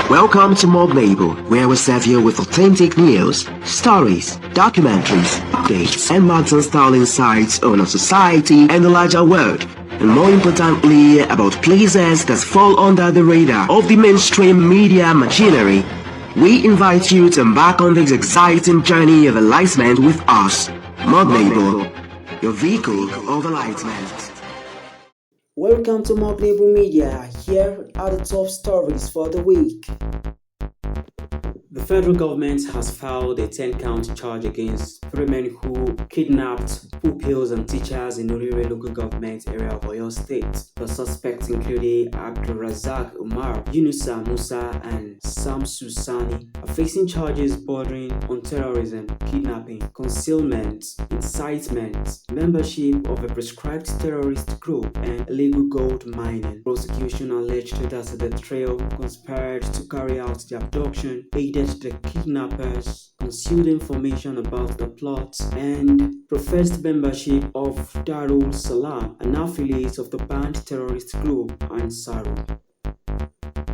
Welcome to Mob Label, where we serve you with authentic news, stories, documentaries, updates, and modern-style insights on our society and the larger world, and more importantly, about places that fall under the radar of the mainstream media machinery. We invite you to embark on this exciting journey of enlightenment with us. Mob Label, your vehicle of enlightenment. Welcome to Mob Label Media. Here are the top stories for the week. The federal government has filed a 10-count charge against 3 men who kidnapped pupils and teachers in Orire local government area of Oyo State. The suspects including Abdulrazak Umar, Yunusa Musa, and Samsu Sani are facing charges bordering on terrorism, kidnapping, concealment, incitement, membership of a prescribed terrorist group, and illegal gold mining. Prosecution alleged that the trio conspired to carry out the abduction, aided the kidnappers, concealed information about the plot, and professed membership of Darul Salam, an affiliate of the banned terrorist group Ansaru.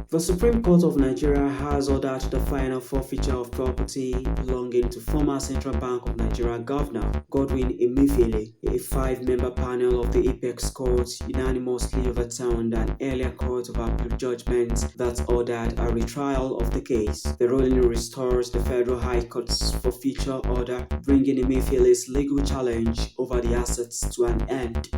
The Supreme Court of Nigeria has ordered the final forfeiture of property belonging to former Central Bank of Nigeria Governor Godwin Emefiele. A 5-member panel of the Apex Court unanimously overturned an earlier Court of Appeal judgment that ordered a retrial of the case. The ruling restores the Federal High Court's forfeiture order, bringing Emefiele's legal challenge over the assets to an end.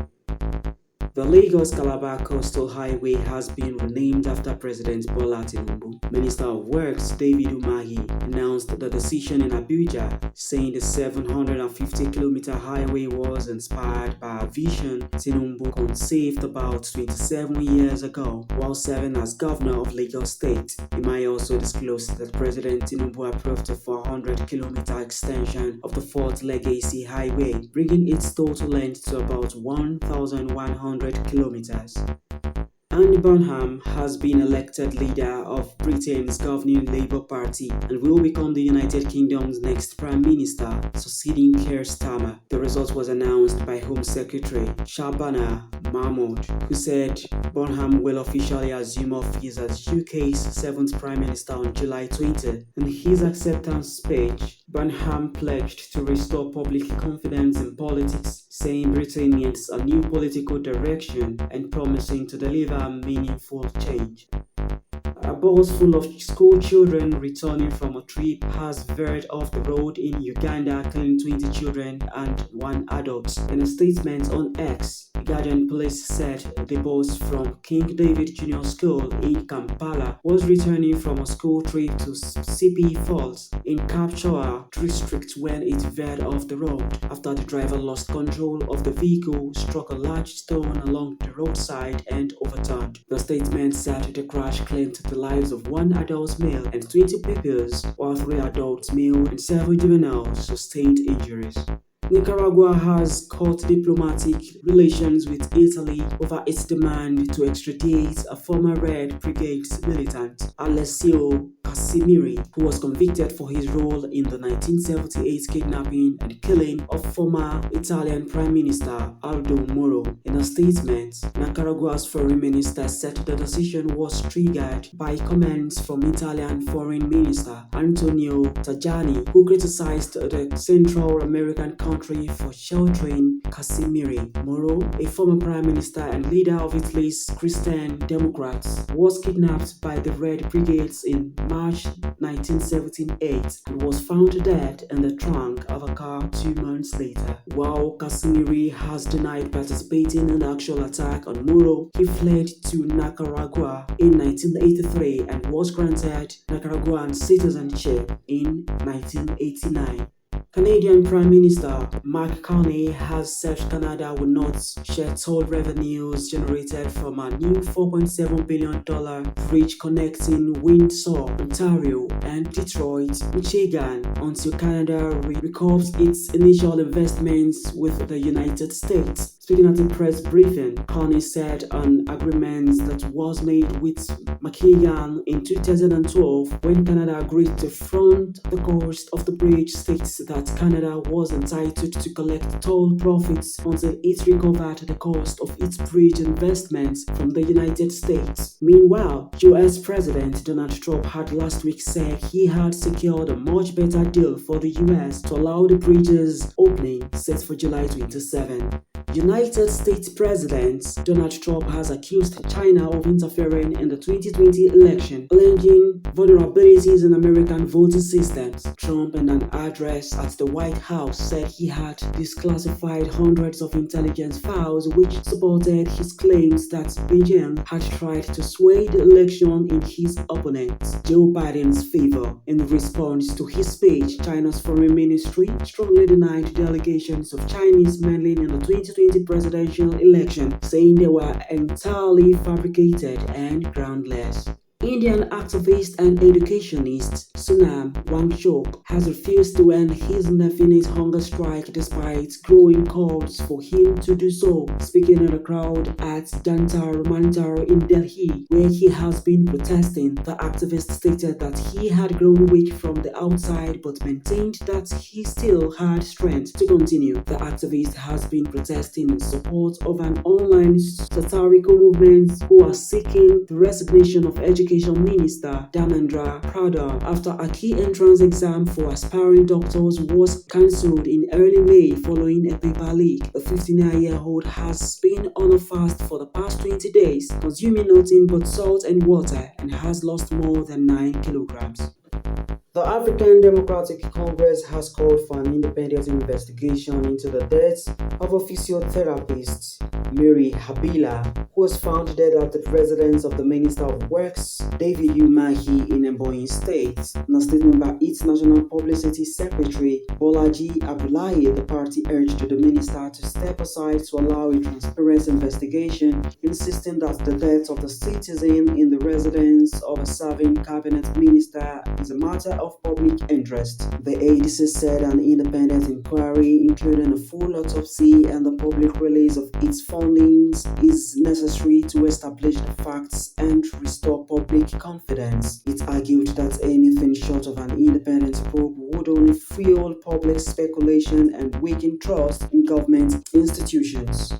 The Lagos-Calabar Coastal Highway has been renamed after President Bola Tinubu. Minister of Works David Umahi announced the decision in Abuja, saying the 750-kilometer highway was inspired by a vision Tinubu conceived about 27 years ago while serving as governor of Lagos State. Umahi also disclosed that President Tinubu approved a 400-kilometer extension of the Fourth Legacy Highway, bringing its total length to about 1,100 kilometers. Andy Burnham has been elected leader of Britain's governing Labour Party and will become the United Kingdom's next Prime Minister, succeeding Keir Starmer. The result was announced by Home Secretary Shabana Mahmood, who said Burnham will officially assume office as UK's 7th Prime Minister on July 20. In his acceptance speech, Burnham pledged to restore public confidence in politics, saying Britain needs a new political direction and promising to deliver meaningful change. A bus full of school children returning from a trip has veered off the road in Uganda, killing 20 children and 1 adult. In a statement on X, Ugandan police said the bus from King David Junior School in Kampala was returning from a school trip to Sipi Falls in Kapchorwa district when it veered off the road after the driver lost control of the vehicle, struck a large stone along the roadside, and overturned. The statement said the crash claimed the lives of 1 adult male and 20 pupils, while 3 adult male and 7 juveniles sustained injuries. Nicaragua has cut diplomatic relations with Italy over its demand to extradite a former Red Brigade militant, Alessio Casimiri, who was convicted for his role in the 1978 kidnapping and killing of former Italian Prime Minister Aldo Moro. In a statement, Nicaragua's foreign minister said the decision was triggered by comments from Italian Foreign Minister Antonio Tajani, who criticized the Central American country for sheltering Casimiri. Moro, a former prime minister and leader of Italy's Christian Democrats, was kidnapped by the Red Brigades in March 1978 and was found dead in the trunk of a car 2 months later. While Casimiri has denied participating in the actual attack on Moro, he fled to Nicaragua in 1983 and was granted Nicaraguan citizenship in 1989. Canadian Prime Minister Mark Carney has said Canada will not share toll revenues generated from a new $4.7 billion bridge connecting Windsor, Ontario and Detroit, Michigan until Canada recovers its initial investments with the United States. Speaking at a press briefing, Carney said an agreement that was made with McKagan in 2012 when Canada agreed to front the cost of the bridge states that Canada was entitled to collect toll profits until it recovered the cost of its bridge investments from the United States. Meanwhile, US President Donald Trump had last week said he had secured a much better deal for the US to allow the bridge's opening set for July 27. United States President Donald Trump has accused China of interfering in the 2020 election, alleging vulnerabilities in American voting systems. Trump, in an address at the White House, said he had declassified hundreds of intelligence files which supported his claims that Beijing had tried to sway the election in his opponent, Joe Biden's favor. In response to his speech, China's foreign ministry strongly denied the allegations of Chinese meddling in the 2020 presidential election, saying they were entirely fabricated and groundless. Indian activist and educationist Sonam Wangchuk has refused to end his indefinite hunger strike despite growing calls for him to do so. Speaking in a crowd at Jantar Mantar in Delhi, where he has been protesting, the activist stated that he had grown weak from the outside but maintained that he still had strength to continue. The activist has been protesting in support of an online satirical movement who are seeking the resignation of Education Minister Dharmendra Pradhan after a key entrance exam for aspiring doctors was cancelled in early May following a paper leak. The 59-year-old has been on a fast for the past 20 days, consuming nothing but salt and water, and has lost more than 9 kilograms. The African Democratic Congress has called for an independent investigation into the death of a physiotherapist, Mary Habila, who was found dead at the residence of the Minister of Works, David Umahi, in Ebonyi State. In a statement by its National Publicity Secretary, Bolaji Abdullahi, the party urged the minister to step aside to allow a transparent investigation, insisting that the death of the citizen in the residence of a serving cabinet minister is a matter of public interest. The ADC said an independent inquiry, including a full autopsy and the public release of its findings, is necessary to establish the facts and restore public confidence. It argued that anything short of an independent probe would only fuel public speculation and weaken trust in government institutions.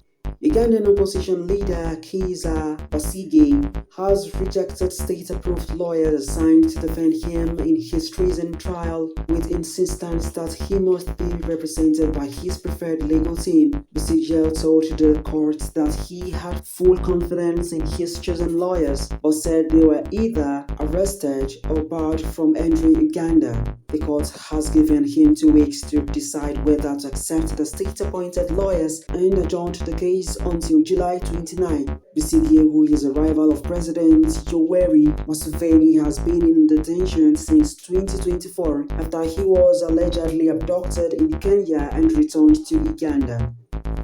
Ugandan opposition leader Kizza Besigye has rejected state-approved lawyers assigned to defend him in his treason trial with insistence that he must be represented by his preferred legal team. Besigye told the court that he had full confidence in his chosen lawyers, but said they were either arrested or barred from entering Uganda. The court has given him 2 weeks to decide whether to accept the state-appointed lawyers and adjourned the case until July 29. Besigye, who is a rival of President Yoweri Museveni, has been in detention since 2024 after he was allegedly abducted in Kenya and returned to Uganda.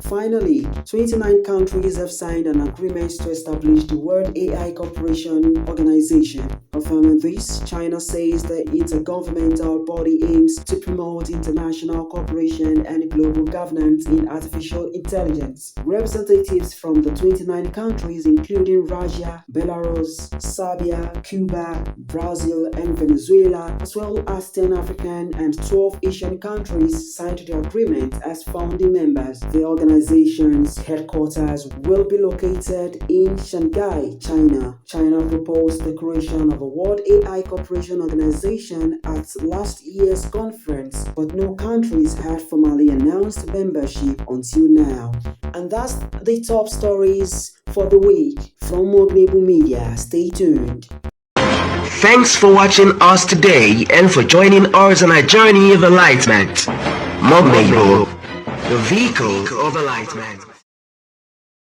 Finally, 29 countries have signed an agreement to establish the World AI Cooperation Organization. Confirming this, China says that its intergovernmental body aims to promote international cooperation and global governance in artificial intelligence. Representatives from the 29 countries, including Russia, Belarus, Serbia, Cuba, Brazil, and Venezuela, as well as 10 African and 12 Asian countries, signed the agreement as founding members. The organization's headquarters will be located in Shanghai, China. China proposed the creation of a World AI Cooperation Organization at last year's conference, but no countries had formally announced membership until now. And that's the top stories for the week from Mognebu Media. Stay tuned. Thanks for watching us today and for joining us on our journey of enlightenment. Mognebu, the vehicle of enlightenment.